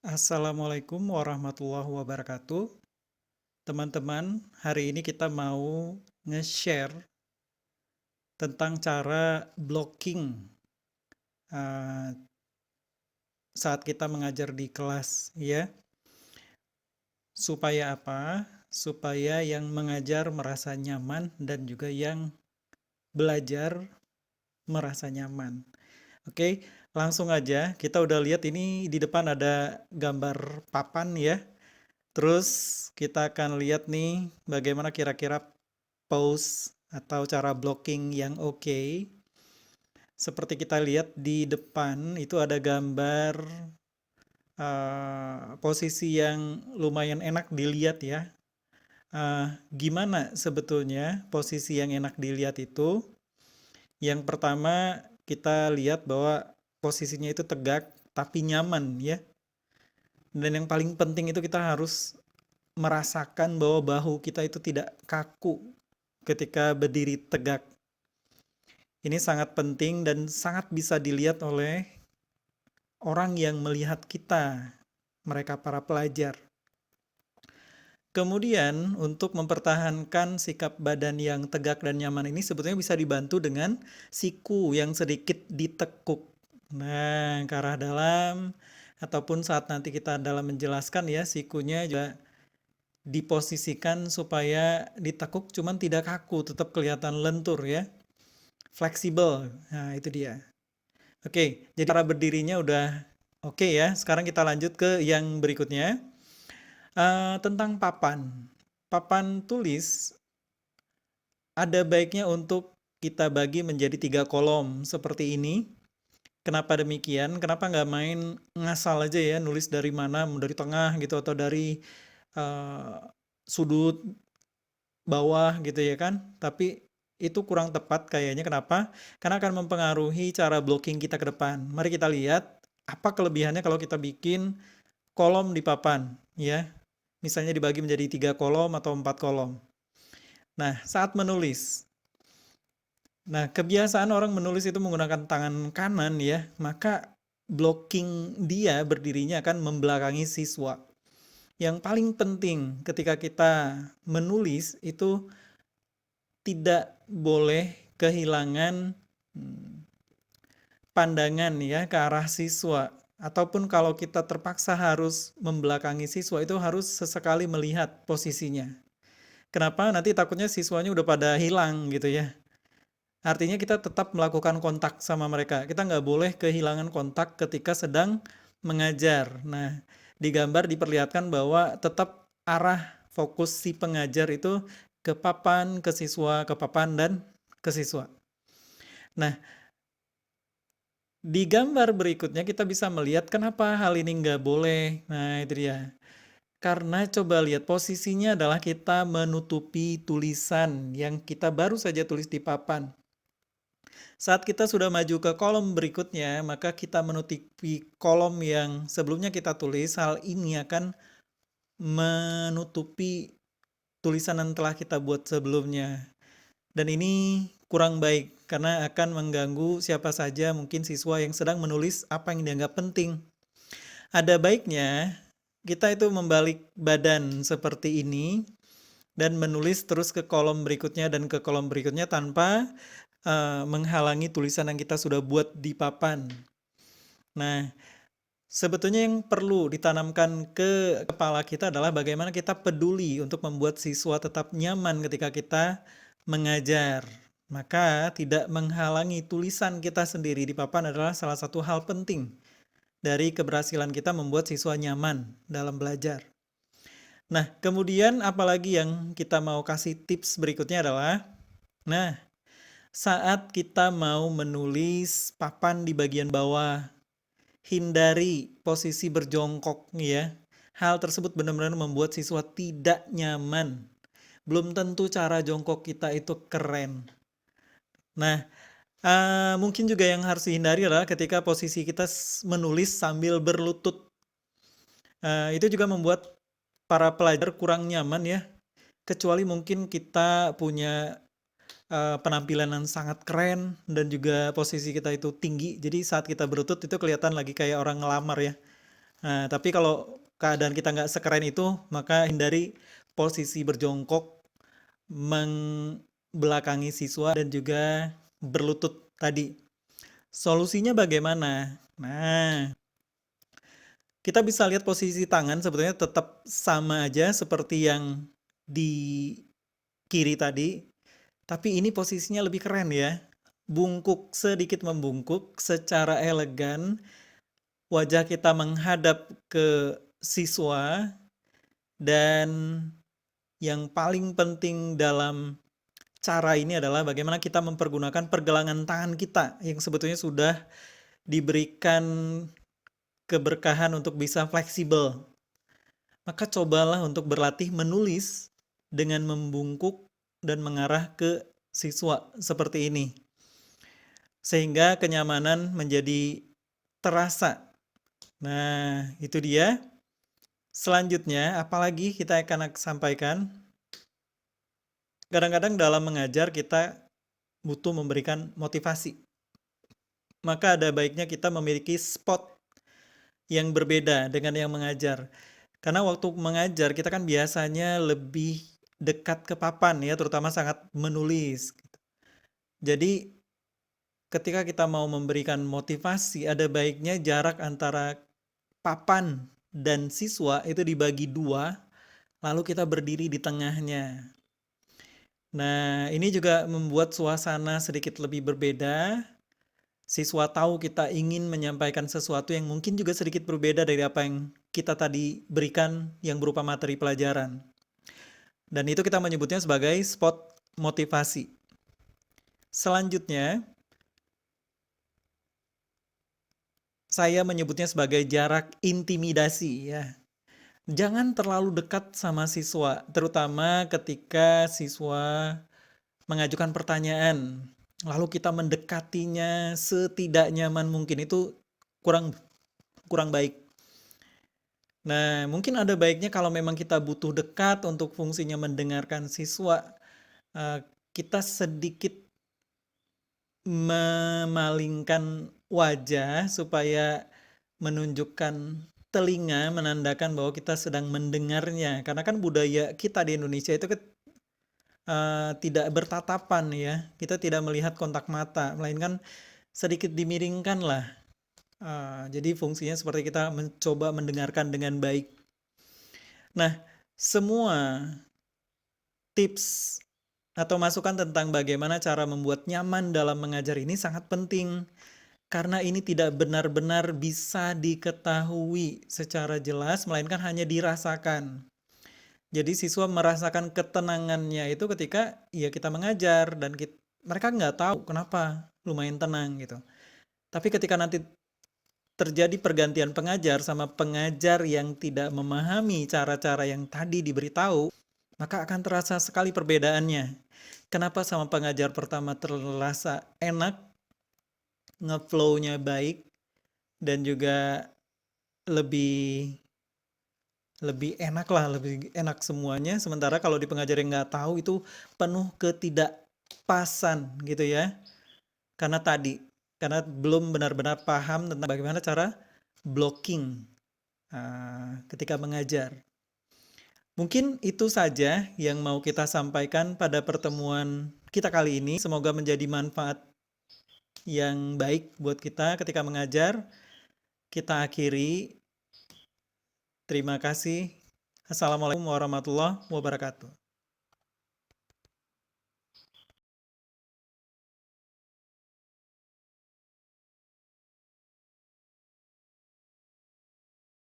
Assalamualaikum warahmatullahi wabarakatuh. Teman-teman, hari ini kita mau nge-share tentang cara blocking uh, saat kita mengajar di kelas, ya. Supaya apa? Supaya yang mengajar merasa nyaman dan juga yang belajar merasa nyaman. Oke, langsung aja. Kita udah lihat ini di depan ada gambar papan ya. Terus kita akan lihat nih bagaimana kira-kira pose atau cara blocking yang oke. Seperti kita lihat di depan itu ada gambar posisi yang lumayan enak dilihat ya. Gimana sebetulnya posisi yang enak dilihat itu? Yang pertama kita lihat bahwa posisinya itu tegak tapi nyaman ya. Dan yang paling penting itu kita harus merasakan bahwa bahu kita itu tidak kaku ketika berdiri tegak. Ini sangat penting dan sangat bisa dilihat oleh orang yang melihat kita, mereka para pelajar. Kemudian, untuk mempertahankan sikap badan yang tegak dan nyaman ini sebetulnya bisa dibantu dengan siku yang sedikit ditekuk. Nah, ke arah dalam, ataupun saat nanti kita dalam menjelaskan ya, sikunya juga diposisikan supaya ditekuk cuman tidak kaku, tetap kelihatan lentur ya, fleksibel. Nah, itu dia. Oke, jadi cara berdirinya udah oke ya. Sekarang kita lanjut ke yang berikutnya. Tentang papan. Papan tulis ada baiknya untuk kita bagi menjadi 3 kolom seperti ini. Kenapa demikian? Kenapa nggak main ngasal aja ya, nulis dari mana, dari tengah gitu atau dari uh, sudut bawah gitu ya kan? Tapi itu kurang tepat kayaknya. Kenapa? Karena akan mempengaruhi cara blocking kita ke depan. Mari kita lihat apa kelebihannya kalau kita bikin kolom di papan ya. Misalnya dibagi menjadi 3 kolom atau 4 kolom. Nah, saat menulis. Nah, kebiasaan orang menulis itu menggunakan tangan kanan ya, maka blocking dia berdirinya akan membelakangi siswa. Yang paling penting ketika kita menulis itu tidak boleh kehilangan pandangan ya ke arah siswa. Ataupun kalau kita terpaksa harus membelakangi siswa itu harus sesekali melihat posisinya. Kenapa? Nanti takutnya siswanya udah pada hilang gitu ya. Artinya kita tetap melakukan kontak sama mereka. Kita nggak boleh kehilangan kontak ketika sedang mengajar. Nah, di gambar diperlihatkan bahwa tetap arah fokus si pengajar itu ke papan, ke siswa, ke papan, dan ke siswa. Nah, di gambar berikutnya kita bisa melihat kenapa hal ini nggak boleh. Nah, itu dia. Karena coba lihat posisinya adalah kita menutupi tulisan yang kita baru saja tulis di papan. Saat kita sudah maju ke kolom berikutnya, maka kita menutupi kolom yang sebelumnya kita tulis. Hal ini akan menutupi tulisan yang telah kita buat sebelumnya. Dan ini kurang baik karena akan mengganggu siapa saja mungkin siswa yang sedang menulis apa yang dianggap penting. Ada baiknya kita itu membalik badan seperti ini dan menulis terus ke kolom berikutnya dan ke kolom berikutnya tanpa menghalangi tulisan yang kita sudah buat di papan. Nah, sebetulnya yang perlu ditanamkan ke kepala kita adalah bagaimana kita peduli untuk membuat siswa tetap nyaman ketika kita mengajar. Maka tidak menghalangi tulisan kita sendiri di papan adalah salah satu hal penting dari keberhasilan kita membuat siswa nyaman dalam belajar. Nah, kemudian apalagi yang kita mau kasih tips berikutnya adalah, nah, saat kita mau menulis papan di bagian bawah, hindari posisi berjongkok ya. Hal tersebut benar-benar membuat siswa tidak nyaman. Belum tentu cara jongkok kita itu keren. Nah, mungkin juga yang harus dihindari adalah ketika posisi kita menulis sambil berlutut. Itu juga membuat para pelajar kurang nyaman ya. Kecuali mungkin kita punya penampilan yang sangat keren dan juga posisi kita itu tinggi. Jadi saat kita berlutut itu kelihatan lagi kayak orang ngelamar ya. Nah, tapi kalau keadaan kita nggak sekeren itu, maka hindari posisi berjongkok, membelakangi siswa, dan juga berlutut tadi. Solusinya bagaimana? Nah, kita bisa lihat posisi tangan sebetulnya tetap sama aja seperti yang di kiri tadi, tapi ini posisinya lebih keren ya. Bungkuk, sedikit membungkuk secara elegan, wajah kita menghadap ke siswa, dan yang paling penting dalam cara ini adalah bagaimana kita mempergunakan pergelangan tangan kita yang sebetulnya sudah diberikan keberkahan untuk bisa fleksibel. Maka cobalah untuk berlatih menulis dengan membungkuk dan mengarah ke siswa seperti ini. Sehingga kenyamanan menjadi terasa. Nah, itu dia. Selanjutnya, apalagi kita akan sampaikan? Kadang-kadang dalam mengajar kita butuh memberikan motivasi. Maka ada baiknya kita memiliki spot yang berbeda dengan yang mengajar. Karena waktu mengajar kita kan biasanya lebih dekat ke papan ya, terutama sangat menulis. Jadi ketika kita mau memberikan motivasi, ada baiknya jarak antara papan dan siswa itu dibagi dua, lalu kita berdiri di tengahnya. Nah, ini juga membuat suasana sedikit lebih berbeda. Siswa tahu kita ingin menyampaikan sesuatu yang mungkin juga sedikit berbeda dari apa yang kita tadi berikan yang berupa materi pelajaran. Dan itu kita menyebutnya sebagai spot motivasi. Selanjutnya, saya menyebutnya sebagai jarak intimidasi ya. Jangan terlalu dekat sama siswa, terutama ketika siswa mengajukan pertanyaan, lalu kita mendekatinya setidak nyaman mungkin, itu kurang baik. Nah, mungkin ada baiknya kalau memang kita butuh dekat untuk fungsinya mendengarkan siswa, kita sedikit memalingkan wajah supaya menunjukkan telinga, menandakan bahwa kita sedang mendengarnya. Karena kan budaya kita di Indonesia itu tidak bertatapan ya, kita tidak melihat kontak mata, melainkan sedikit dimiringkan lah. Jadi fungsinya seperti kita mencoba mendengarkan dengan baik. Nah, semua tips atau masukan tentang bagaimana cara membuat nyaman dalam mengajar ini sangat penting, karena ini tidak benar-benar bisa diketahui secara jelas, melainkan hanya dirasakan. Jadi siswa merasakan ketenangannya itu ketika ya kita mengajar, dan mereka nggak tahu kenapa lumayan tenang gitu. Tapi ketika nanti terjadi pergantian pengajar sama pengajar yang tidak memahami cara-cara yang tadi diberitahu, maka akan terasa sekali perbedaannya. Kenapa sama pengajar pertama terasa enak, ngeflow-nya baik, dan juga lebih enak lah, lebih enak semuanya. Sementara kalau di pengajar yang nggak tahu itu penuh ketidakpasan gitu ya. Karena belum benar-benar paham tentang bagaimana cara blocking ketika mengajar. Mungkin itu saja yang mau kita sampaikan pada pertemuan kita kali ini. Semoga menjadi manfaat yang baik buat kita ketika mengajar. Kita akhiri. Terima kasih. Assalamualaikum warahmatullahi wabarakatuh.